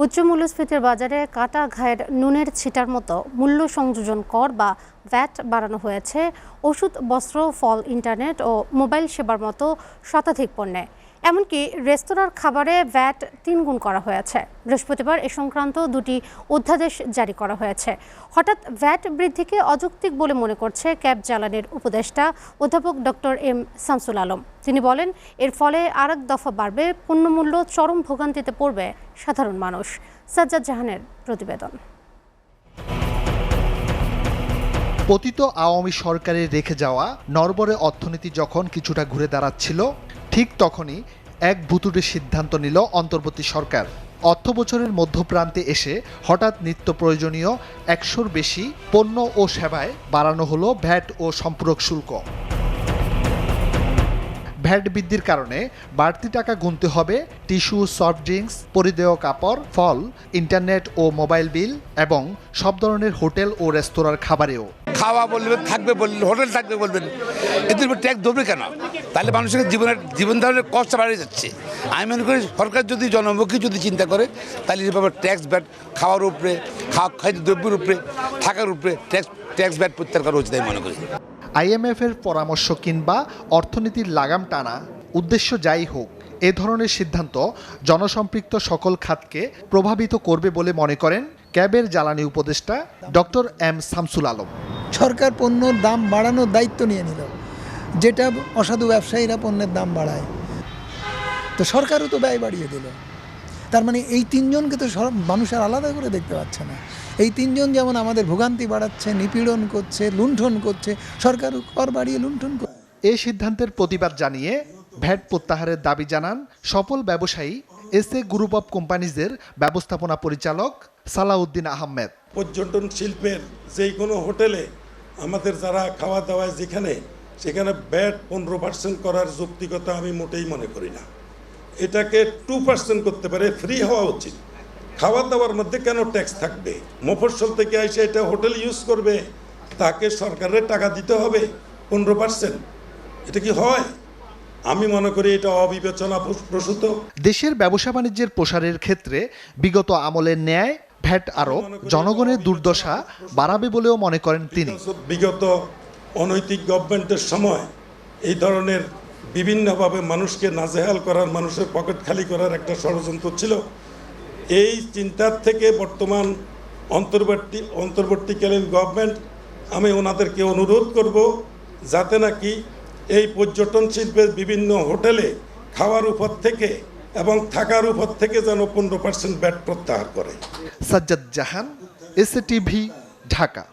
উচ্চ মূল্যস্ফীতির বাজারে কাটা ঘায়ের নুনের ছিটার মতো মূল্য সংযোজন কর বা ভ্যাট বাড়ানো হয়েছে ওষুধ, বস্ত্র, ফল, ইন্টারনেট ও মোবাইল সেবার মতো শতাধিক পণ্যে। এমনকি রেস্তোরাঁর খাবারে ভ্যাট ৩ গুণ করা হয়েছে। বৃহস্পতিবার এ সংক্রান্ত দুটি অধ্যাদেশ জারি করা হয়েছে। হঠাৎ ভ্যাট বৃদ্ধিকে অযৌক্তিক বলে মনে করছে ক্যাব জ্বালানির উপদেষ্টা অধ্যাপক ডক্টর এম শামসুল আলম। তিনি বলেন, এর ফলে আরেক দফা বাড়বে, পণ্যমূল্য চরম ভোগান্তিতে পড়বে সাধারণ মানুষ। সাজ্জাদ জাহানের প্রতিবেদন। পতিত আওয়ামী সরকারের রেখে যাওয়া নড়বড়ে অর্থনীতি যখন কিছুটা ঘুরে দাঁড়াচ্ছিল, ঠিক তখনই এক ভুতুড়ে সিদ্ধান্ত নিল অন্তর্বর্তী সরকার। অর্থবছরের মধ্যপ্রান্তে এসে হঠাৎ নিত্য প্রয়োজনীয় ১০০-র বেশি পণ্য ও সেবায় বাড়ানো হলো ভ্যাট ও সম্পূরক শুল্ক। ভ্যাট বৃদ্ধির কারণে বাড়তি টাকা গুনতে হবে টিস্যু, সফট ড্রিঙ্কস, পরিধেয় কাপড়, ফল, ইন্টারনেট ও মোবাইল বিল এবং সব ধরনের হোটেল ও রেস্তোরাঁর খাবারেও। খাওয়া বলবেন, থাকবে বলবেন, হোটেল থাকবে বলবেন, এদের উপর ট্যাক্স দেবে কেন? তাহলে মানুষের জীবন ধারণের কষ্ট বাড়িয়ে যাচ্ছে। আমি মনে করি সরকার যদি জনমুখী যদি চিন্তা করে, তাহলে যেভাবে ট্যাক্স ব্যাট খাওয়ার উপরে, খাদ্য দ্রব্যের উপরে, থাকার উপরে ট্যাক্স ব্যাট প্রত্যাহার করা উচিত আমি মনে করি। IMF-এর পরামর্শ কিংবা অর্থনীতির লাগাম টানা, উদ্দেশ্য যাই হোক, এ ধরনের সিদ্ধান্ত জনসম্পৃক্ত সকল খাতকে প্রভাবিত করবে বলে মনে করেন ক্যাবের জ্বালানি উপদেষ্টা ডক্টর এম শামসুল আলম। সরকার পণ্যর দাম বাড়ানোর দায়িত্ব নিয়ে নিল, যেটা অসাধু ব্যবসায়ীরা পণ্যের দাম বাড়ায়, তো সরকারও তো ব্যয় বাড়িয়ে দিল। তার মানে এই তিনজনকে তো মানুষ আর আলাদা করে দেখতে পাচ্ছে না। এই তিনজন যেমন আমাদের ভোগান্তি বাড়াচ্ছে, নিপীড়ন করছে, লুণ্ঠন করছে, সরকারও কর বাড়িয়ে লুণ্ঠন করে। এই সিদ্ধান্তের প্রতিবাদ জানিয়ে ভ্যাট প্রত্যাহারের দাবি জানান সফল ব্যবসায়ী SA গ্রুপ অব কোম্পানিজের ব্যবস্থাপনা পরিচালক সালাউদ্দিন আহমেদ। পর্যটন শিল্পের যেই কোনো হোটেলে আমাদের যারা খাওয়া দাওয়ায় সেখানে ভ্যাট 15% করার যৌক্তিকতা আমি মোটেই মনে করি না। এটাকে 2% করতে পারে, ফ্রি হওয়া উচিত। খাওয়া দাওয়ার মধ্যে কেন ট্যাক্স থাকবে? মফস্বল থেকে এসে এটা হোটেল ইউজ করবে, তাকে সরকারের টাকা দিতে হবে 15%? এটা কি হয়? আমি মনে করি এটা অবিবেচনা প্রসূত। দেশের ব্যবসা বাণিজ্যের প্রসারের ক্ষেত্রে বিগত আমলের ন্যায় ভ্যাট আরও জনগণের দুর্দশা বাড়াবে বলেও মনে করেন তিনি। বিগত অনৈতিক গভর্নমেন্টের সময় এই ধরনের বিভিন্নভাবে মানুষকে নাজেহাল করার, মানুষের পকেট খালি করার একটা ষড়যন্ত্র ছিল। এই চিন্তার থেকে বর্তমান অন্তর্বর্তীকালীন গভর্নমেন্ট, আমি ওনাদেরকে অনুরোধ করব যাতে নাকি এই পর্যটন শিল্পের বিভিন্ন হোটেলে খাওয়ার উপর থেকে এবং থাকার উপর থেকে যেন 15% ভ্যাট প্রত্যাহার করে। সাজ্জাদ জাহান, SATV, ঢাকা।